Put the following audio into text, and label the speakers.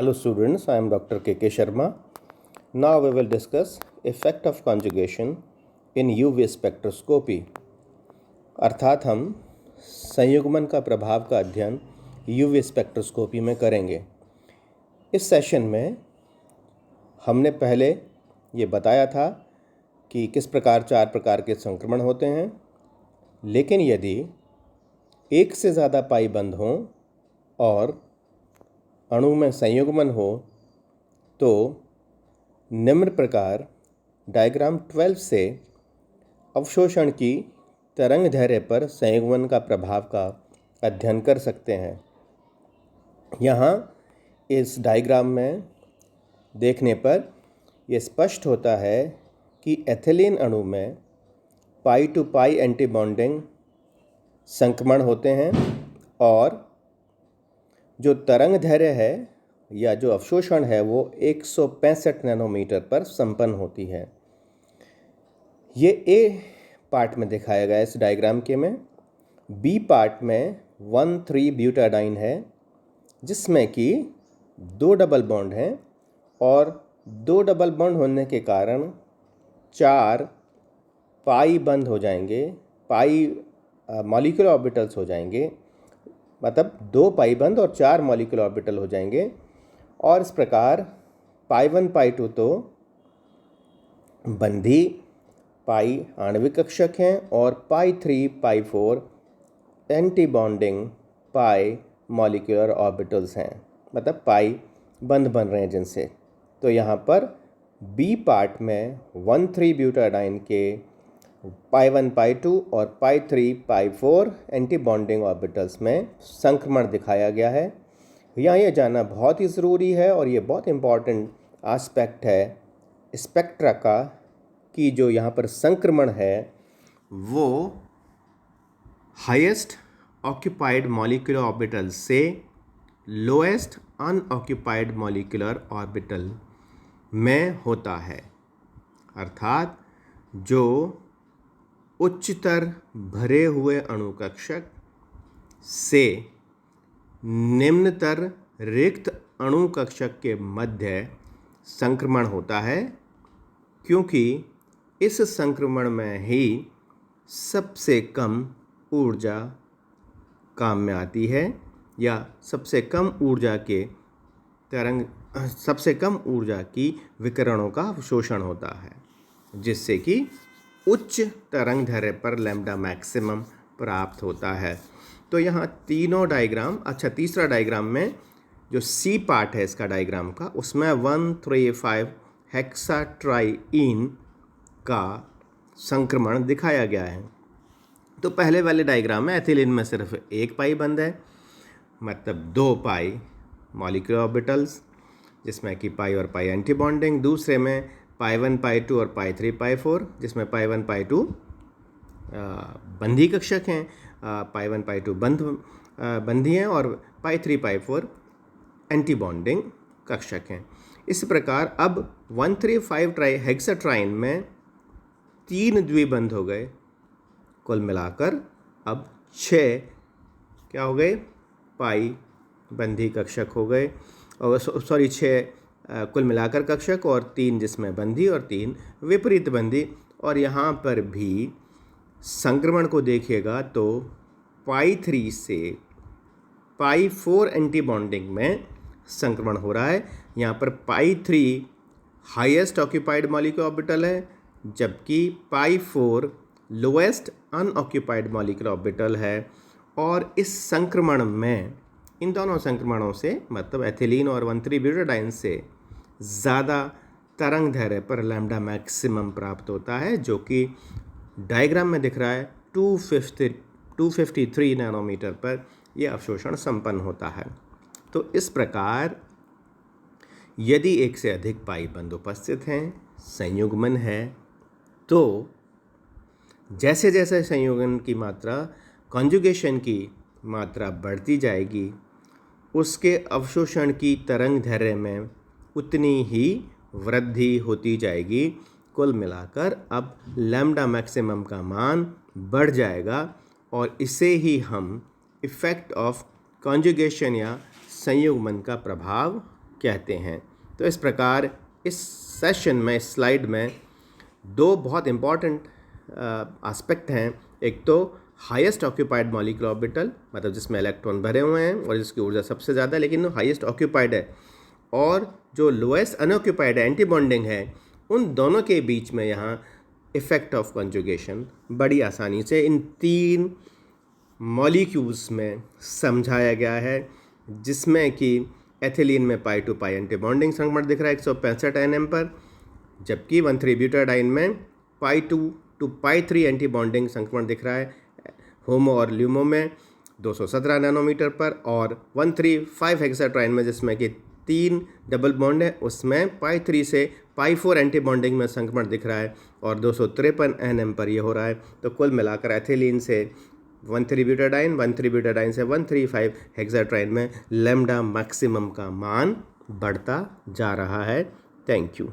Speaker 1: Hello students, I am Dr. K.K. Sharma. Now we will discuss effect of conjugation in UV spectroscopy. अर्थात हम संयुग्मन का प्रभाव का अध्ययन UV स्पेक्ट्रोस्कोपी में करेंगे। इस सेशन में हमने पहले ये बताया था कि किस प्रकार 4 प्रकार के संक्रमण होते हैं, लेकिन यदि एक से ज़्यादा पाई बंध हों और अणु में संयुग्मन हो तो निम्न प्रकार डायग्राम 12 से अवशोषण की तरंग दैर्ध्य पर संयुग्मन का प्रभाव का अध्ययन कर सकते हैं। यहाँ इस डायग्राम में देखने पर यह स्पष्ट होता है कि एथिलीन अणु में पाई टू पाई एंटी बॉन्डिंग संक्रमण होते हैं और जो तरंग दैर्ध्य है या जो अवशोषण है वो 165 नैनोमीटर पर संपन्न होती है। ये ए पार्ट में दिखाया गया है इस डायग्राम के में। बी पार्ट में 1,3 ब्यूटाडाइन है जिसमें कि 2 डबल बॉन्ड हैं और 2 डबल बॉन्ड होने के कारण 4 पाई बंद हो जाएंगे, पाई मॉलिक्यूलर ऑर्बिटल्स हो जाएंगे, मतलब 2 पाई बंद और 4 मॉलिक्यूलर ऑर्बिटल हो जाएंगे। और इस प्रकार पाई 1 पाई 2 तो बंधी पाई आणविक कक्षक हैं और पाई 3 पाई 4 एंटी बॉन्डिंग पाई मॉलिक्यूलर ऑर्बिटल्स हैं, मतलब पाई बंद बन रहे हैं जिनसे। तो यहाँ पर बी पार्ट में 1,3 ब्यूटाडाइन के पाई 1 पाई 2 और पाई 3 पाई 4 एंटी बॉन्डिंग ऑर्बिटल्स में संक्रमण दिखाया गया है। यहाँ ये जानना बहुत ही ज़रूरी है और ये बहुत इम्पॉर्टेंट एस्पेक्ट है स्पेक्ट्रा का कि जो यहाँ पर संक्रमण है वो हाईएस्ट ऑक्यूपाइड मॉलिक्यूलर ऑर्बिटल से लोएस्ट अनऑक्यूपाइड मॉलिक्यूलर ऑर्बिटल में होता है। अर्थात जो उच्चतर भरे हुए अणु कक्षक से निम्नतर रिक्त अणु कक्षक के मध्य संक्रमण होता है, क्योंकि इस संक्रमण में ही सबसे कम ऊर्जा काम में आती है या सबसे कम ऊर्जा की विकिरणों का अवशोषण होता है, जिससे कि उच्च तरंग दैर्ध्य पर लैम्ब्डा मैक्सिमम प्राप्त होता है। तो यहाँ तीनों डायग्राम, तीसरा डायग्राम में जो सी पार्ट है इसका डायग्राम का, उसमें 1,3,5 हेक्साट्राईन का संक्रमण दिखाया गया है। तो पहले वाले डायग्राम में एथिलीन में सिर्फ 1 पाई बंद है, मतलब 2 पाई मॉलिक्यूलर ऑर्बिटल्स जिसमें कि पाई और पाई एंटी बॉन्डिंग। दूसरे में पाई 1 पाई 2 और पाई 3 पाई 4 जिसमें पाई 1 पाई 2 बंधी कक्षक हैं, पाई 1 पाई 2 बंधी हैं और पाई 3 पाई 4 एंटी बॉन्डिंग कक्षक हैं। इस प्रकार अब 1,3,5 हेक्साट्राइन में 3 द्विबंध हो गए, कुल मिलाकर अब 6 क्या हो गए, पाई बंधी कक्षक हो गए, और 6 कुल मिलाकर कक्षक और 3 जिसमें बंधी और 3 विपरीत बंधी। और यहाँ पर भी संक्रमण को देखिएगा तो पाई 3 से पाई 4 एंटी बॉन्डिंग में संक्रमण हो रहा है। यहाँ पर पाई 3 हाईएस्ट ऑक्यूपाइड मॉलिक्यूलर ऑर्बिटल है, जबकि पाई 4 लोएस्ट अनऑक्यूपाइड मॉलिक्यूलर ऑर्बिटल है। और इस संक्रमण में, इन दोनों संक्रमणों से, मतलब एथिलीन और 1,3 ब्यूटाडाइन से ज़्यादा तरंग दैर्ध्य पर लैम्ब्डा मैक्सिमम प्राप्त होता है, जो कि डायग्राम में दिख रहा है 253 नैनोमीटर पर यह अवशोषण संपन्न होता है। तो इस प्रकार यदि एक से अधिक पाई बंध उपस्थित हैं, संयुग्मन है, तो जैसे जैसे संयुग्मन की मात्रा, कॉन्जुगेशन की मात्रा बढ़ती जाएगी, उसके अवशोषण की तरंग दैर्ध्य में उतनी ही वृद्धि होती जाएगी। कुल मिलाकर अब लैम्ब्डा मैक्सिमम का मान बढ़ जाएगा और इसे ही हम इफ़ेक्ट ऑफ कॉन्जुगेशन या संयुग्मन का प्रभाव कहते हैं। तो इस प्रकार इस सेशन में, इस स्लाइड में दो बहुत इम्पॉर्टेंट एस्पेक्ट हैं। एक तो हाईएस्ट ऑक्यूपाइड मॉलिक्यूलर ऑर्बिटल, मतलब जिसमें इलेक्ट्रॉन भरे हुए हैं और जिसकी ऊर्जा सबसे ज़्यादा, लेकिन वो हाईएस्ट ऑक्यूपाइड है, और जो लोएस्ट अनऑक्यूपाइड है, एंटी बॉन्डिंग है, उन दोनों के बीच में यहाँ इफेक्ट ऑफ कंजुगेशन बड़ी आसानी से इन 3 मॉलिक्यूल्स में समझाया गया है, जिसमें कि एथिलीन में पाई टू पाई एंटी बॉन्डिंग संक्रमण दिख रहा है 165 nm पर, जबकि 1,3-ब्यूटाडाइन में पाई 2 टू पाई 3 एंटी बॉन्डिंग संक्रमण दिख रहा है होमो और ल्यूमो में 217 नैनोमीटर पर, और 1,3,5 हेक्साट्राइन में, जिसमें कि 3 डबल बॉन्ड है, उसमें पाई 3 से पाई 4 एंटी बॉन्डिंग में संक्रमण दिख रहा है और 253 nm पर ये हो रहा है। तो कुल मिलाकर एथिलीन से 1,3-ब्यूटाडाइन, 1,3-ब्यूटाडाइन से 1,3,5 हेक्साट्राइन में लैम्डा मैक्सिमम का मान बढ़ता जा रहा है। Thank you.